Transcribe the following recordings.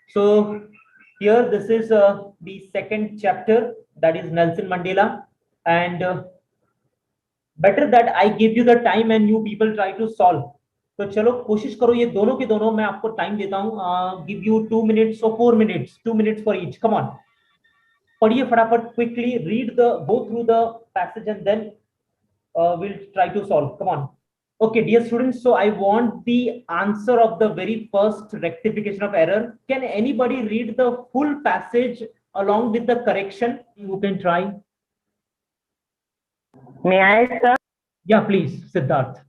So here this is the second chapter, that is Nelson Mandela, and better that I give you the time and you people try to solve. तो चलो कोशिश करो ये दोनों के दोनों, मैं आपको टाइम देता हूँ, give you 2 minutes or 4 minutes, 2 minutes for each. Come on, पढ़िए फटाफट, quickly read the, go through the passage and then we'll try to solve. Come on. Okay, dear students, so I want the answer of the very first rectification of error. Can anybody read the full passage along with the correction? Who can try? May I, sir? Yeah, please, Siddharth.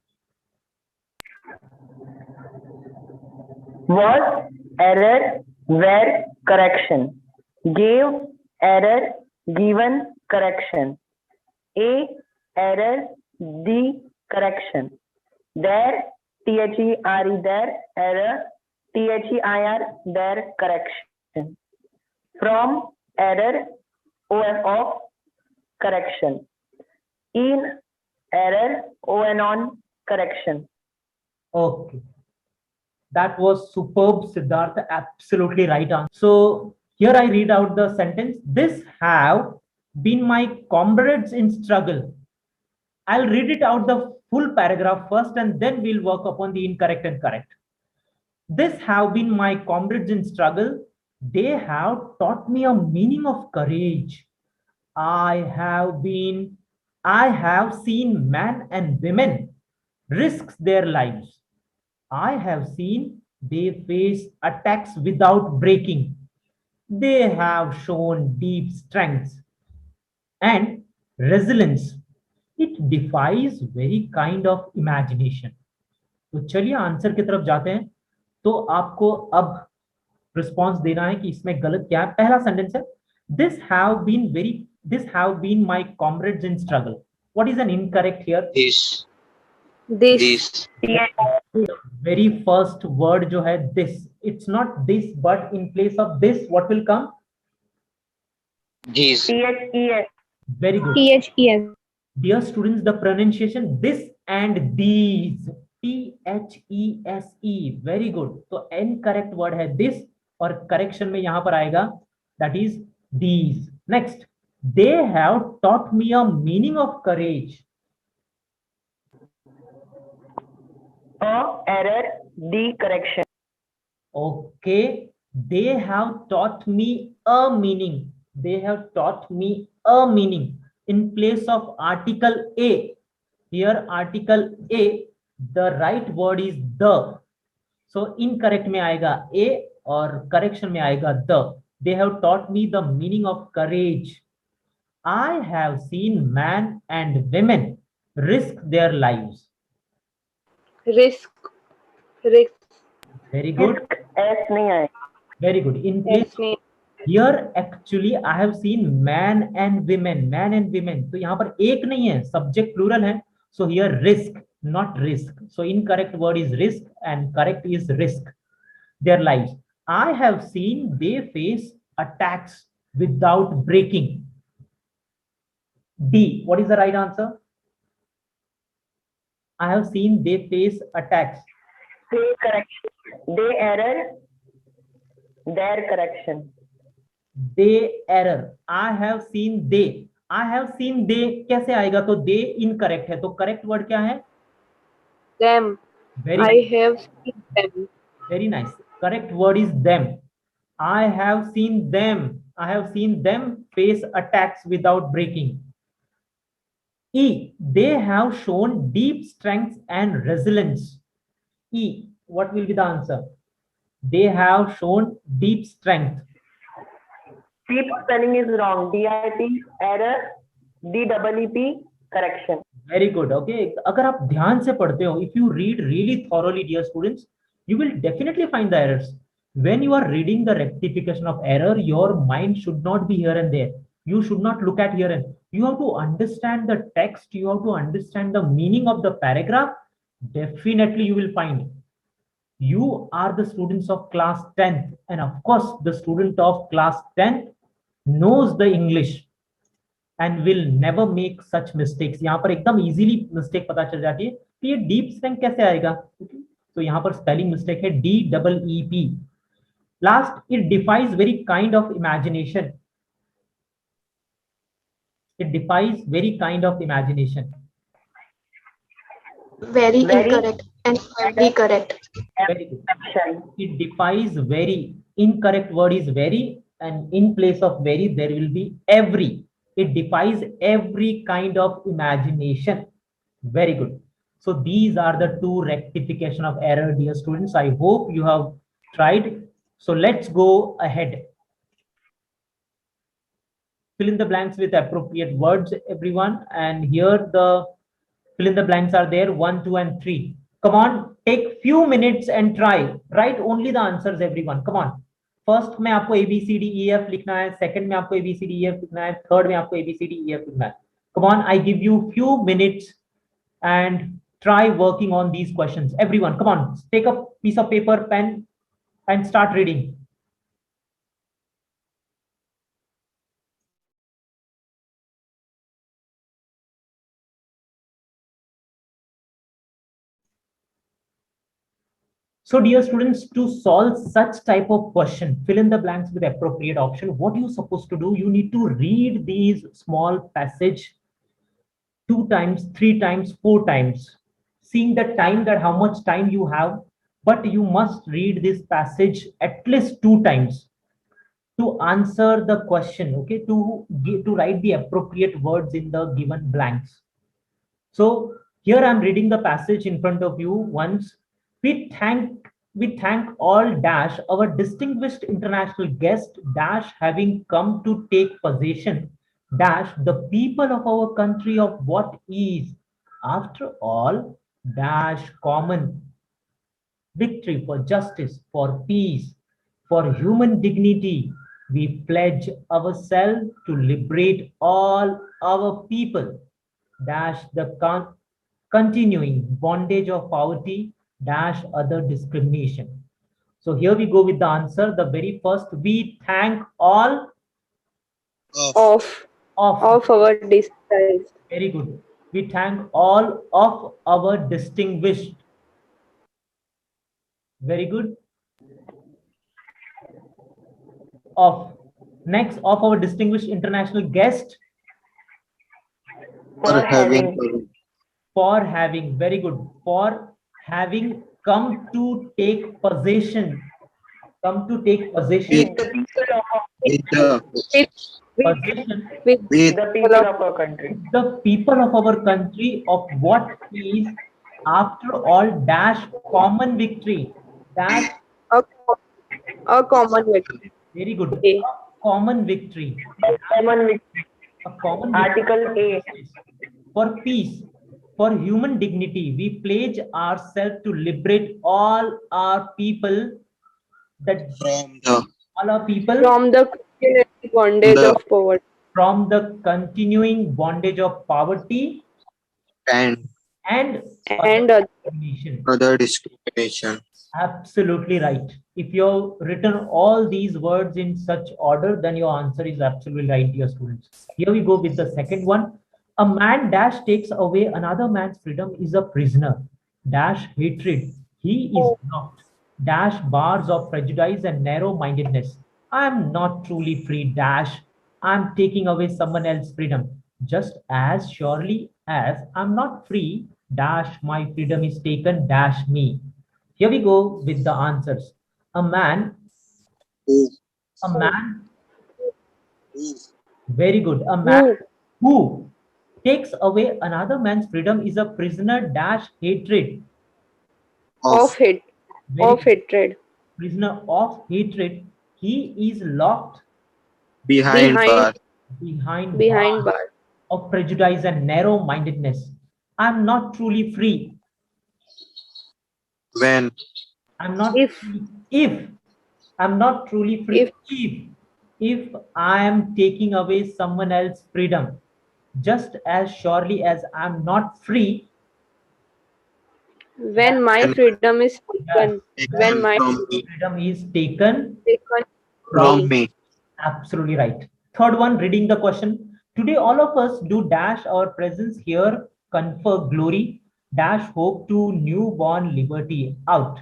Was error where correction? Gave error given correction. A error the correction. There THERE there error THEIR there correction. From error ON of correction. In error ON on correction. Okay. That was superb, Siddharth. Absolutely right answer. So here I read out the sentence. This have been my comrades in struggle. I'll read it out the full paragraph first and then we'll work upon the incorrect and correct. This have been my comrades in struggle. They have taught me a meaning of courage. I have seen men and women risk their lives. I have seen they face attacks without breaking. They have shown deep strength and resilience. It defies very kind of imagination. तो चलिए answer की तरफ जाते हैं. तो आपको अब response देना है कि इसमें गलत क्या है. पहला सेंटेंस है this have been my comrades in struggle. What is an incorrect here? This. Very first word जो है this, it's not this, but in place of this what will come? These. THES. Very good. THES. Dear students, the pronunciation this and these, THESE. very good. तो incorrect word है this और correction में यहाँ पर आएगा that is these. Next, they have taught me a meaning of courage. Error the correction. Okay, they have taught me a meaning. They have taught me a meaning. In place of article A, here article A, the right word is the. So incorrect में आएगा A और correction में आएगा the. They have taught me the meaning of courage. I have seen men and women risk their lives. Risk. Very good. S नहीं आएगा. Very good. In place here actually I have seen man and women. तो यहाँ पर एक नहीं है, subject plural है. So here risk, not risk. So incorrect word is risk and correct is risk their lives. I have seen they face attacks without breaking. D. What is the right answer? I have seen they face attacks. They correction. They error their correction. They error. I have seen they. I have seen they कैसे आएगा? तो they incorrect है. तो correct word क्या है? Them. I have seen them. Very nice. Correct word is them. I have seen them. I have seen them face attacks without breaking. E. They have shown deep strength and resilience. E. What will be the answer? They have shown deep strength. Deep spelling is wrong. DIP error. DEEP correction. Very good. Okay. अगर आप ध्यान से पढ़ते हो, if you read really thoroughly, dear students, you will definitely find the errors. When you are reading the rectification of error, your mind should not be here and there. You should not look at here and you have to understand the text. You have to understand the meaning of the paragraph. Definitely you will find it. You are the students of class 10th, and of course the student of class 10th knows the English and will never make such mistakes. यहाँ पर एकदम easily mistake पता चल जाती है कि ये deep strength कैसे आएगा. तो यहाँ पर spelling mistake है DEEP. Last, it defies very kind of imagination. It defies very kind of imagination. Very Very incorrect and very correct. Very good. action. It defies very. Incorrect word is very, and in place of very, there will be every. It defies every kind of imagination. Very good. So these are the two rectification of error, dear students. I hope you have tried. So let's go ahead. Fill in the blanks with appropriate words, everyone. And here the fill in the blanks are there, 1, 2, and 3. Come on, take few minutes and try. Write only the answers, everyone. Come on. First में आपको A B C D E F लिखना है, second में आपको A B C D E F लिखना है, third में आपको A B C D E F लिखना है. Come on, I give you few minutes and try working on these questions. Everyone, come on, take a piece of paper, pen, and start reading. So dear students, to solve such type of question, fill in the blanks with appropriate option. What you supposed to do, you need to read these small passage 2 times, 3 times, 4 times, seeing the time, that how much time you have, but you must read this passage at least 2 times to answer the question, okay, to write the appropriate words in the given blanks. So here I'm reading the passage in front of you once. We thank all dash our distinguished international guest dash having come to take possession dash the people of our country of what is after all dash common victory for justice, for peace, for human dignity. We pledge ourselves to liberate all our people dash the continuing bondage of poverty dash other discrimination. So here we go with the answer. The very first, we thank all Of our disguise. very good. We thank all of our distinguished. Very good. Of next, of our distinguished international guest. For having. For having, very good, for having come to take possession. Come to take possession. Possession. With The people of our country. The people of our country of what is after all dash common victory dash a common victory. very good A. a common victory Common victory. a common Article A. for peace, for human dignity, we pledge ourselves to liberate all our people that all our people From the continuing bondage of poverty. from the continuing bondage of poverty and and And discrimination. other discrimination. Absolutely right. If you've written all these words in such order, then your answer is absolutely right, dear students. Here we go with the second one. A man dash takes away another man's freedom is a prisoner. Dash hatred. He is blocked. Dash bars of prejudice and narrow-mindedness. I am not truly free. Dash. I am taking away someone else's freedom. Just as surely as I'm not free. Dash my freedom is taken. Dash me. Here we go with the answers. A man, very good. A man who takes away another man's freedom is a prisoner dash hatred. of it. Very Of hatred. prisoner of hatred. He is locked behind bar. behind Behind bars bars. of prejudice and narrow-mindedness. I'm not truly free. When I'm not If. free. If I'm not truly free. If I am taking away someone else's freedom, just as surely as I'm not free. When my freedom is taken. When my from me. freedom is taken taken From me. Absolutely right. Third one, reading the question. Today, all of us do dash our presence here, confer glory, dash hope to newborn liberty out.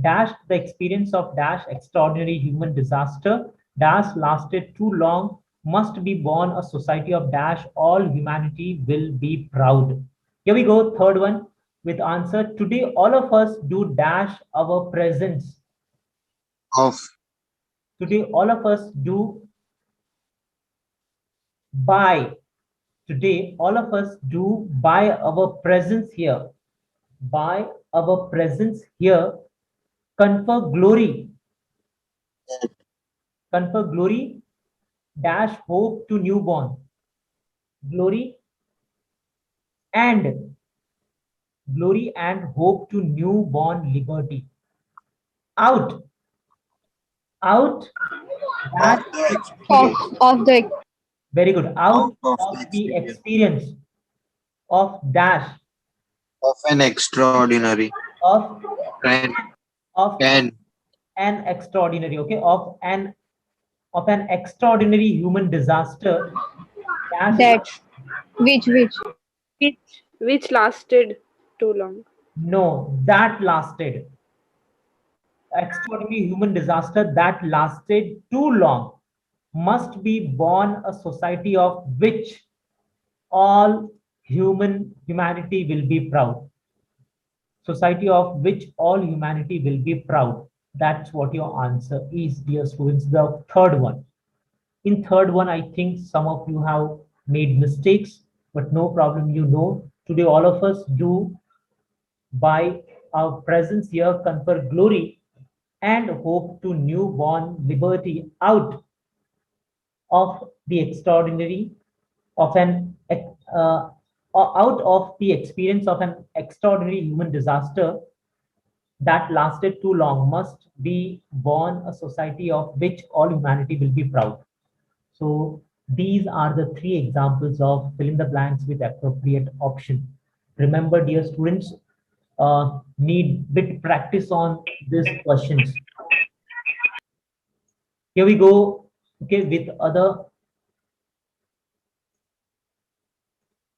dash the experience of dash extraordinary human disaster dash lasted too long must be born a society of dash all humanity will be proud. Here we go, third one with answer. Today all of us do dash our presence. of Today all of us do buy. Today all of us do buy our presence here. By our presence here confer glory. Confer glory dash hope to newborn. Glory and hope to newborn liberty. Out dash the Of, experience of the very good. Out of of the the experience experience of dash of an extraordinary of can of can an extraordinary, okay, of an extraordinary human disaster dash that which Which lasted too long. no that lasted extraordinary human disaster that lasted too long must be born a society of which all humanity will be proud. Society of which all humanity will be proud. That's what your answer is, dear students. The third one. In third one, I think some of you have made mistakes, but no problem. You know, today all of us do by our presence here confer glory and hope to newborn liberty out of the extraordinary of an out of the experience of an extraordinary human disaster that lasted too long must be born a society of which all humanity will be proud. So these are the three examples of fill in the blanks with appropriate option. Remember, dear students, need bit practice on these questions. Here we go. Okay, with other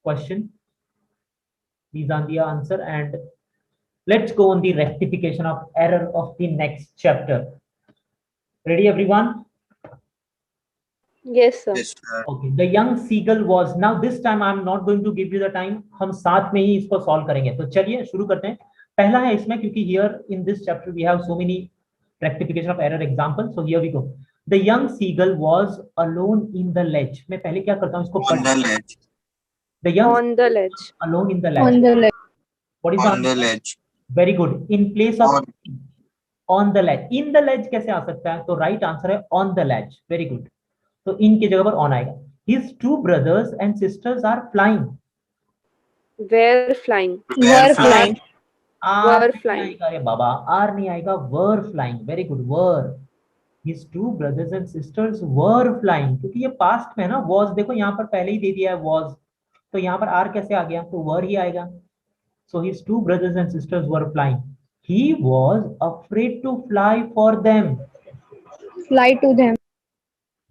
question. These are the answer, and let's go on the rectification of error of the next chapter. Ready, everyone? Yes, sir. yes sir. Okay. The young seagull was now this time I'm not going to give you the time. हम साथ में ही इसको solve करेंगे. तो चलिए शुरू करते हैं. पहला है इसमें क्योंकि here in this chapter we have so many rectification of error examples. So here we go. The young seagull was alone in the ledge. मैं पहले क्या करता हूँ इसको On the ledge. The young On the ledge. alone in the ledge. on the left. What is On the the answer? ledge. Very good. In place of On. on the ledge. In the ledge कैसे आ सकता है? तो right answer है on the ledge. Very good. तो in की जगह पर on आएगा. His two brothers and sisters are flying. Were flying. Were flying. Are flying. नहीं आएगा रे बाबा. Are नहीं आएगा. Were flying. Very good. Were. His two brothers and sisters were flying. क्योंकि ये past में है ना. Was देखो यहाँ पर पहले ही दे दिया है was. तो यहाँ पर are कैसे आ गया? तो were ही आएगा. So his two brothers and sisters were flying. He was afraid to fly for them. Fly to them.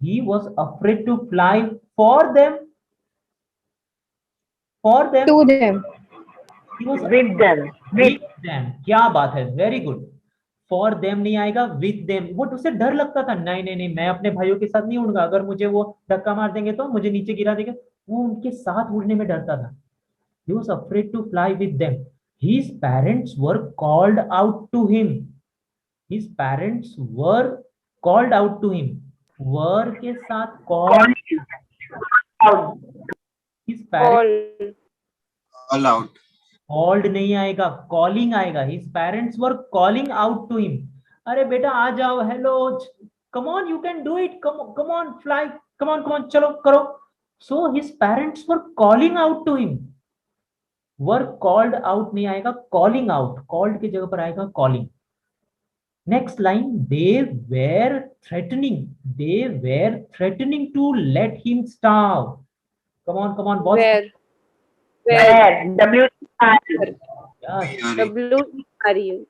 He was afraid to fly for them. For them. To them. He was With them. with them. क्या बात है? Very good. For them नहीं आएगा, with them. वो उसे डर लगता था. नहीं नहीं नहीं, मैं अपने भाइयों के साथ नहीं उड़ूंगा. अगर मुझे वो धक्का मार देंगे तो मुझे नीचे गिरा देंगे. वो उनके साथ उड़ने में डरता था. He was afraid to fly with them. His parents were called out to him. His parents were called out to him. Were के साथ called. His parents All. All out. called नहीं आएगा, calling आएगा. His parents were calling out to him. अरे बेटा आ जाओ, hello, come on, you can do it, come on, fly, come on, चलो करो. So his parents were calling out to him. Were called out नहीं आएगा, calling out. Called की जगह पर आएगा calling. Next line, they were threatening to let him starve. Come on, boss. Where? Where? W-R. Yes. W-E-R-E.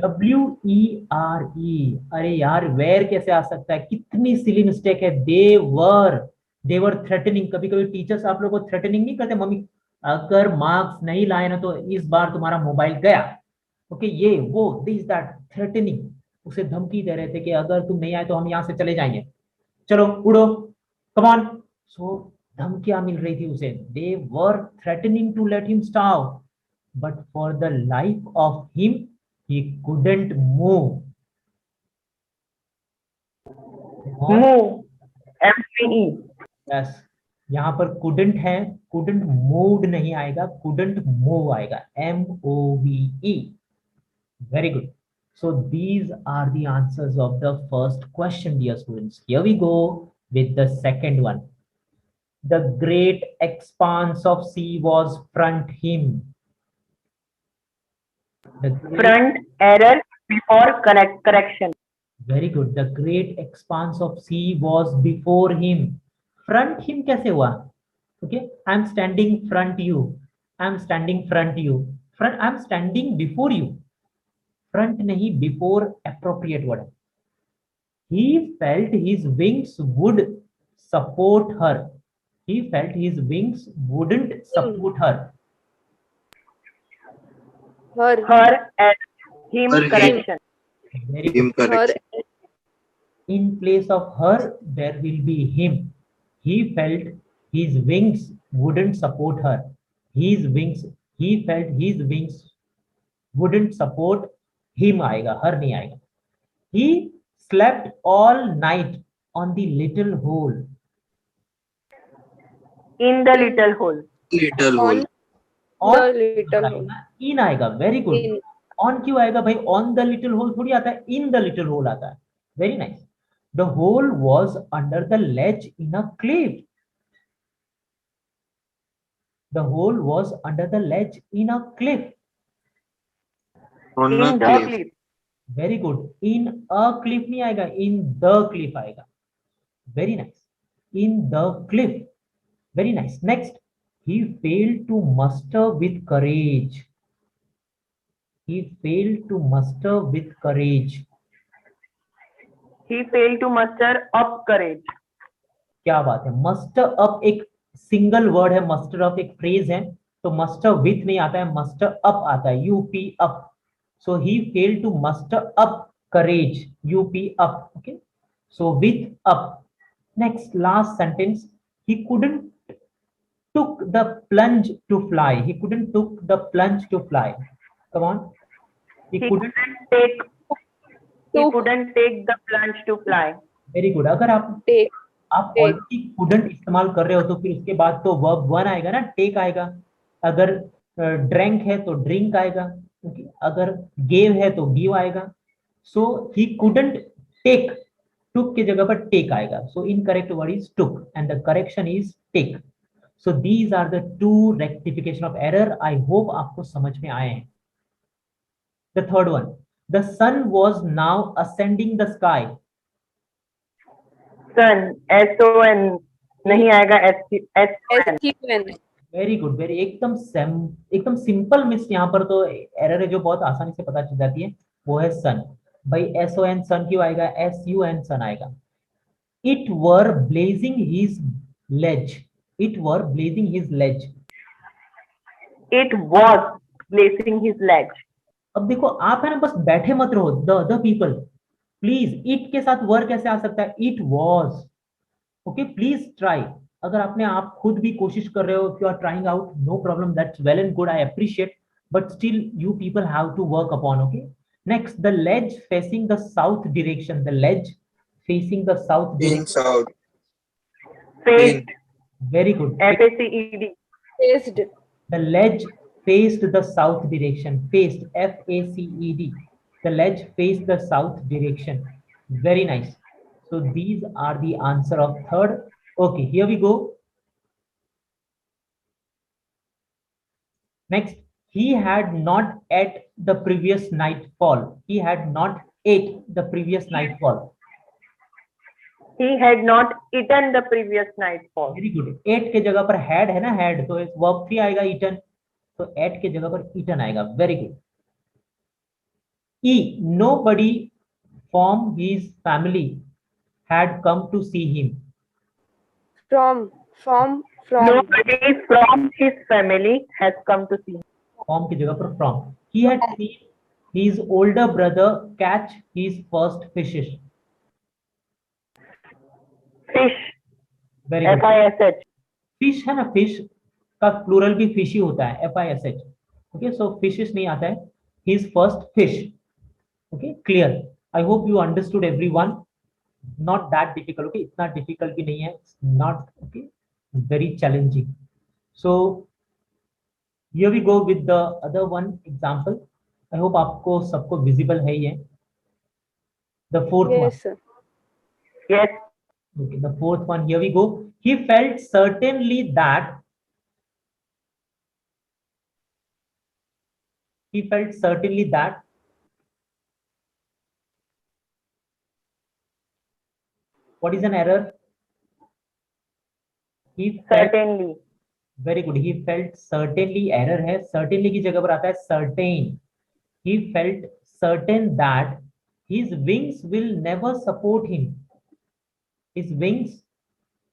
W-E-R-E. अरे यार where कैसे आ सकता है? कितनी silly mistake है. They were threatening. कभी कभी टीचर्स आप लोगों को threatening नहीं करते. मम्मी अगर मार्क्स नहीं लाए ना तो इस बार तुम्हारा मोबाइल गया. ओके ये वो दिस दैट थ्रेटनिंग, उसे धमकी दे रहे थे कि अगर तुम नहीं आए तो हम यहाँ से चले जाएंगे, चलो उड़ो, कम ऑन। सो धमकियां मिल रही थी उसे, they were threatening to let him starve, but for the life of him he couldn't move. Move. MCE. Yes, यहाँ पर कुडंट है, कुडंट मूव नहीं आएगा, कुडंट मूव आएगा, MOVE। Very good. So these are the answers of the first question, dear students. Here we go with the second one. The great expanse of sea was front him. The great, Front error before correction. very good. The great expanse of sea was before him. Front him कैसे हुआ? Okay, I'm standing front you. I'm standing front you. Front, I'm standing before you. Front नहीं, before appropriate word. He felt his wings would support her. He felt his wings wouldn't support her. Her. Her error. Him Her, correction. Very him good. Her. correction. In place of her, there will be him. He felt his wings wouldn't support her. His wings, he felt his wings wouldn't support him आएगा, her नहीं आएगा. He slept all night on the little hole. In the little hole. Little On hole. On the little hole. in आएगा, very good. In. On क्यों आएगा भाई? On the little hole थोड़ी आता है, in the little hole आता है. Very nice. The hole was under the ledge in a cliff. The hole was under the ledge in a cliff. On In a the cliff. cliff. Very good. In a cliff नहीं आएगा, in the cliff आएगा. Very nice. In the cliff. Very nice. Next, he failed to muster with courage. He failed to muster with courage. He failed to muster up courage. क्या बात है, muster up एक single word है, muster up एक phrase है, तो muster with नहीं आता है, muster up आता है, UP up. So he failed to muster up courage, UP up. Okay, so with up. Next, last sentence, he couldn't took the plunge to fly. He couldn't took the plunge to fly. Come on. He He couldn't. couldn't take. He To couldn't take the plunge to fly. Very good. अगर आप take. Take. Already couldn't इस्तेमाल कर रहे हो तो फिर उसके बाद तो verb वन आएगा ना, take आएगा. अगर drank है तो drink आएगा. Okay? अगर gave है तो give आएगा. So he couldn't take. took के जगह पर take आएगा. So incorrect word is took and the correction is take. So these are the two rectification of error. I hope आपको समझ में आए हैं. The third one, the sun was now ascending the sky. Sun. SON. नहीं आएगा SON. SUN. Very good, very एकदम simple miss यहाँ पर तो एरर है जो बहुत आसानी से पता चल जाती है, वो है सन. भाई SON सन क्यों आएगा, SUN सन आएगा. It were blazing his ledge. It were blazing his ledge. It was blazing his ledge. अब देखो आप है ना, बस बैठे मत रहो. The other people, please. It के साथ वर कैसे आ सकता है, it was. Okay, please try. अगर आपने आप खुद भी कोशिश कर रहे हो, if you are trying out, no problem, that's well and good, I appreciate, but still you people have to work upon. Okay, next, the ledge facing the south direction. The ledge facing the south In direction. south. Faced. Very good. FACED. Faced. The ledge faced the south direction. Faced, FACED. The ledge faced the south direction. Very nice. So these are the answer of third. Okay, here we go. Next, he had not ate the previous nightfall. He had not ate the previous nightfall. He had not eaten the previous nightfall. Very good. Ate के जगह पर had है ना, had, तो verb 3 आएगा eaten, तो ate के जगह पर eaten आएगा. Very good. E, nobody from his family had come to see him. From. Nobody from his family has come to see him. From की जगह पर from. He had seen his older brother catch his first fishes. Fish. Very good. FISH. Fish है ना, fish का plural भी fish ही होता है, FISH. Okay, सो fishes नहीं आता है. His first fish. Okay, clear. I hope you understood everyone. Not that difficult. Okay, इतना difficult भी नहीं है. It's not okay. Very challenging. So here we go with the other one example. I hope आपको सबको visible है ये. The fourth one. Yes, sir. Yes. Okay, the fourth one. Here we go. He felt certainly that. He felt certainly that. What is an error? He felt. Certainly. Very good. He felt certainly error है. Certainly की जगह पर आता है certain. He felt certain that his wings will never support him. His wings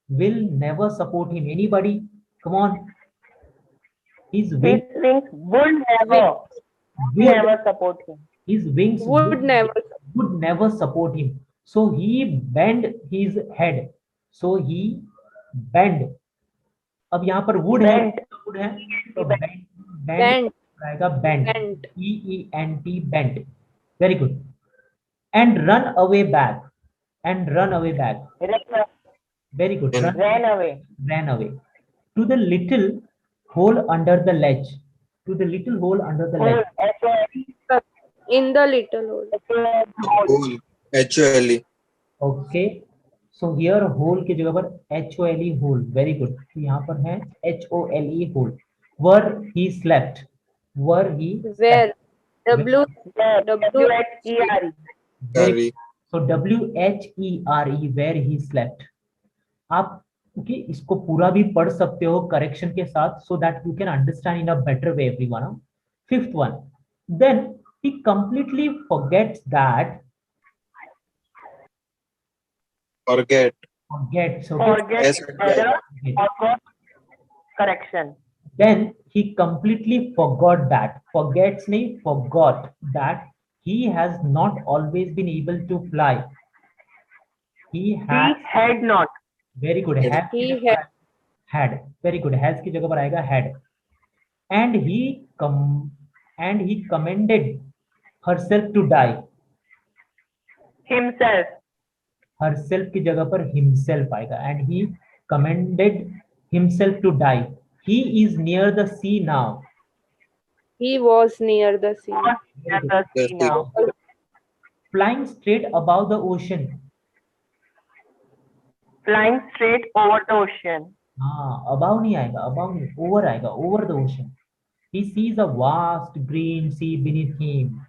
will never support him. Anybody? Come on. His His wings wings would never support him. His wings Would never. support him. So he bent his head. So he bent. अब यहाँ पर would है, would है, तो bent Bent. आएगा bent. Bent. BENT bent. Very good. And run away back. And run away back. Very good. Ran away. Ran away to the little hole under the ledge. To the little hole under the ledge. In the little hole. Hole. HOLE. Okay. So here hole की जगह पर HOLE hole. Very good. तो यहाँ पर है HOLE hole. Where he slept. Where he Where? slept. WHERE. Sorry. So WHERE where he slept. आप okay, इसको पूरा भी पढ़ सकते हो करेक्शन के साथ, so that you can understand in a better way everyone. Fifth one. Then he completely forgets that. Forget. Forgets. Okay. Forget Yes, error. Forgot correction. Then he completely forgot that. Forgets नहीं, forgot that he has not always been able to fly. He has. He had not. Very good. Had. Has He की जगह पर had. Very good. Has की जगह पर आएगा had. And he commended herself to die. Himself. Herself की जगह पर himself आएगा. And he commended himself to die. He is near the sea now. He was near the sea. Near the sea now. Flying straight above the ocean. Flying straight over the ocean. हाँ, above नहीं आएगा, above नहीं, over आएगा, over the ocean. He sees a vast green sea beneath him.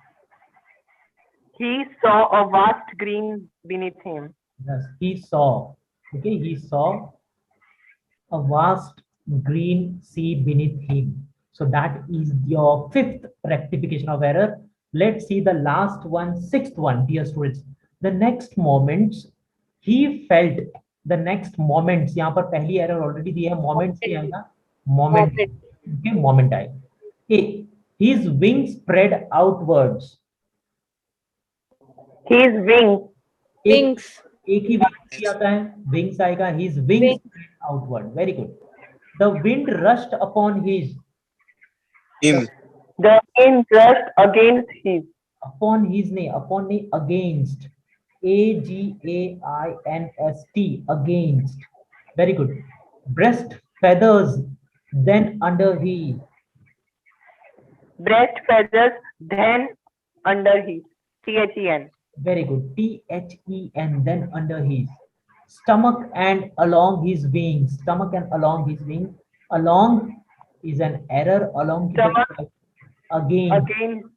He saw a vast green beneath him. Yes, he saw. Okay, he saw a vast green sea beneath him. So that is your fifth rectification of error. Let's see the last one, sixth one, dear students. The next moments he felt. The next moments, यहाँ पर पहली error already दी है, moments ही आएगा, moment. Okay, moment आएगा. A, his wings spread outwards. His wings. Wings. एक ही wings आता है, wings आएगा, his wings spread outward. Very good. The wind rushed upon his. Him. The wind rushed against his. Upon his नहीं, upon नहीं, against. AGAINST, against. Very good. Breast feathers, then under his. Breast feathers, then under his. THEN. Very good. THEN, then under his. Stomach and along his wings. Stomach and along his wings. Along is an error. Along Stomach. against. Against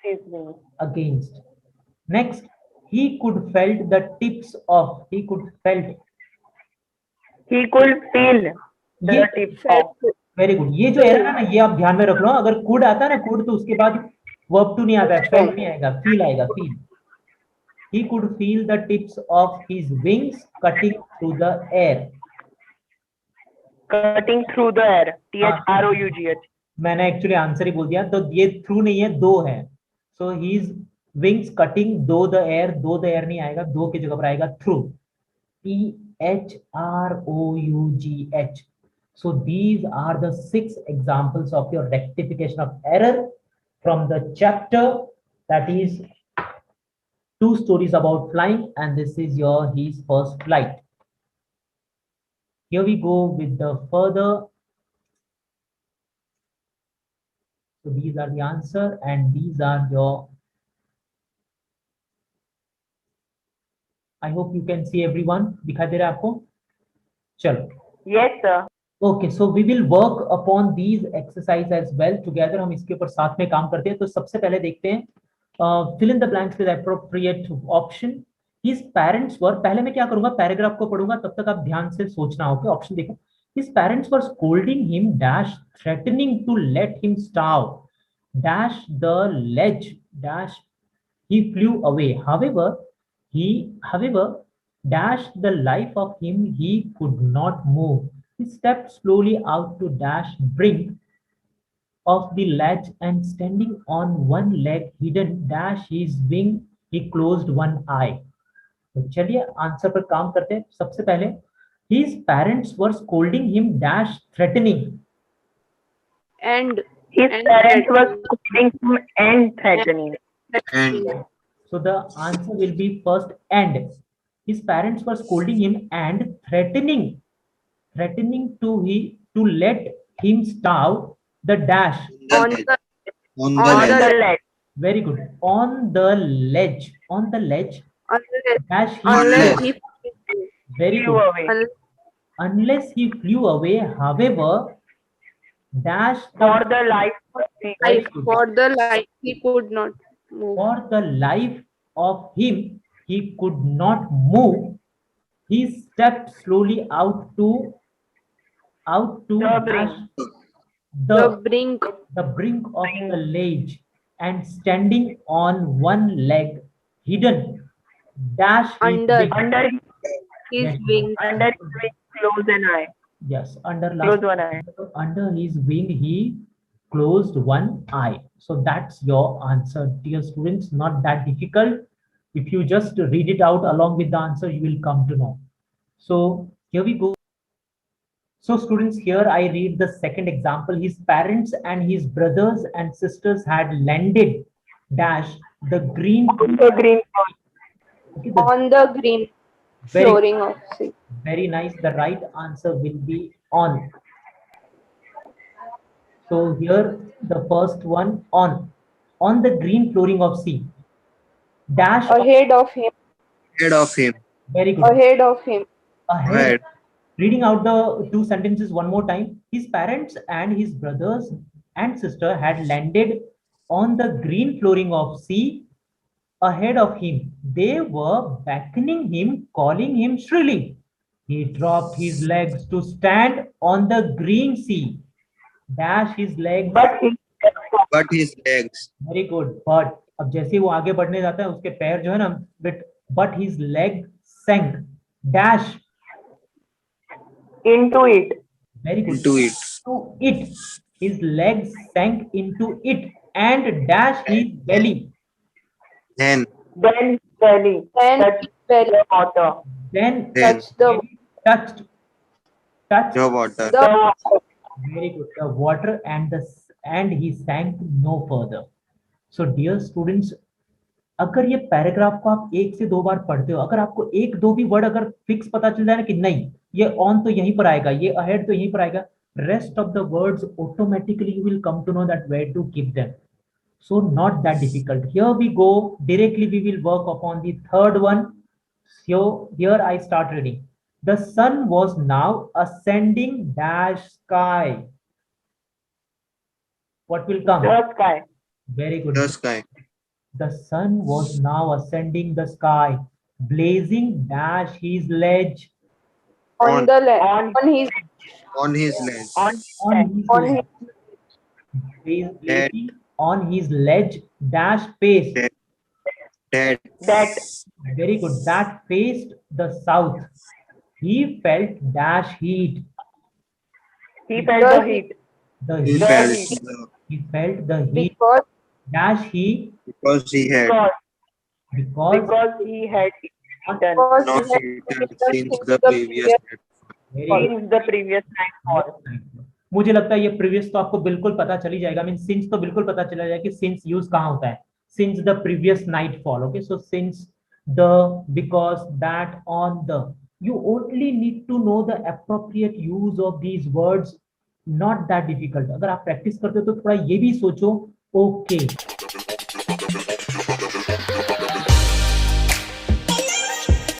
his wings. Against. Next, he could felt the tips of. He could felt. He could feel the ये tips of. Very good. ये जो error है ना, ये आप ध्यान में रख लो. अगर कुड आता है ना, कुड, तो उसके बाद वर्ब टू नहीं आता है, फेल्ट नहीं आएगा, फील आएगा, feel. He could feel the tips of his wings cutting through the air. Cutting through the air. THROUGH. मैंने एक्चुअली आंसर ही बोल दिया, तो ये थ्रू नहीं है, दो है. So his wings cutting though the air नहीं आएगा, दो की जगह पर आएगा through. THROUGH. So these are the 6 examples of your rectification of error from the chapter, that is 2 stories about flying, and this is your his first flight. Here we go with the further. So these are the answer and these are your, I hope you can see everyone. दिखाई दे रहा है आपको? चलो. Yes, sir. Okay, so we will work upon these exercise as well together. हम इसके ऊपर साथ में काम करते हैं. तो सबसे पहले देखते हैं fill in the blanks with appropriate option. His parents were, पहले मैं क्या करूंगा, पैराग्राफ को पढ़ूंगा, तब तक आप ध्यान से सोचना. ओके, ऑप्शन देखो. His parents were scolding him dash threatening to let him starve dash the ledge dash he flew away. However dash the life of him he could not move. He stepped slowly out to dash brink of the ledge and standing on one leg hidden dash his wing he closed one eye. तो चलिए answer पर काम करते हैं. सबसे पहले his parents were scolding him dash threatening. And His parents were scolding him and threatening. And So the answer will be first and. His parents were scolding him and threatening to let him starve the dash. on the on On the the ledge. ledge. Very good. On the ledge unless, dash he unless Unless. he very Flew good. away. Unless he flew away, however dash For the life of the life, for the life he could not move. for the life of him he could not move. He stepped slowly out to The dash The brink the brink of the ledge and standing on one leg hidden dash his Under- wing. under his Yes. wings. under his wing, close an eye. Yes, under Close one eye. under his wing he closed one eye. So that's your answer, dear students. Not that difficult. If you just read it out along with the answer, you will come to know. So here we go. So students, here I read the second example. His parents and his brothers and sisters had landed dash the green The green okay, the- On the green very, flooring of sea. very nice. The right answer will be on. So here the first one on the green flooring of sea dash Ahead of him. Head of him. very good Ahead of him. ahead. Ahead. Reading out the 2 sentences one more time. His parents and his brothers and sister had landed on the green flooring of sea ahead of him. They were beckoning him, calling him shrilly. He dropped his legs to stand on the green sea. Dash his legs. but his But his legs. Very good. But अब जैसे ही वो आगे बढ़ने जाता है उसके पैर जो है ना but his leg sank dash into it. very good Into it. to it. His legs sank into it and dash his belly. Then Then belly Then touched belly the water. Then Then touched the touched the water. The water. very good the water and he sank no further. So dear students, अगर ये paragraph को आप 1 से 2 बार पढ़ते हो, अगर आपको 1-2 भी वर्ड अगर फिक्स पता चल जाए ना कि नहीं ये ऑन तो यहीं पर आएगा, ये अहेड तो यहीं पर आएगा, rest of the words automatically you will come to know that where to keep them. So not that difficult. Here we go, directly we will work upon the third one. So here I start reading. The sun was now ascending dash sky. What will come? The sky. Very good. The sky. The sun was now ascending the sky, blazing dash his ledge on On- the leg. On On his On his ledge. on on his on ledge. Blazing on his ledge dash face. That that Very good. That faced the south. He felt dash heat. he felt the heat. The he heat. felt the He felt the heat. because dash he because he had because he had eaten Because not he had eaten eaten since the previous night. very since the previous night fall. मुझे लगता है ये previous तो आपको बिल्कुल पता चली जाएगा मीन सिंस तो बिल्कुल पता चला जाएगा कि सिंस यूज कहाँ होता है since the previous night fall okay so since the because that on the you only need to know the appropriate use of these words not that difficult अगर आप प्रैक्टिस करते हो तो थोड़ा ये भी सोचो okay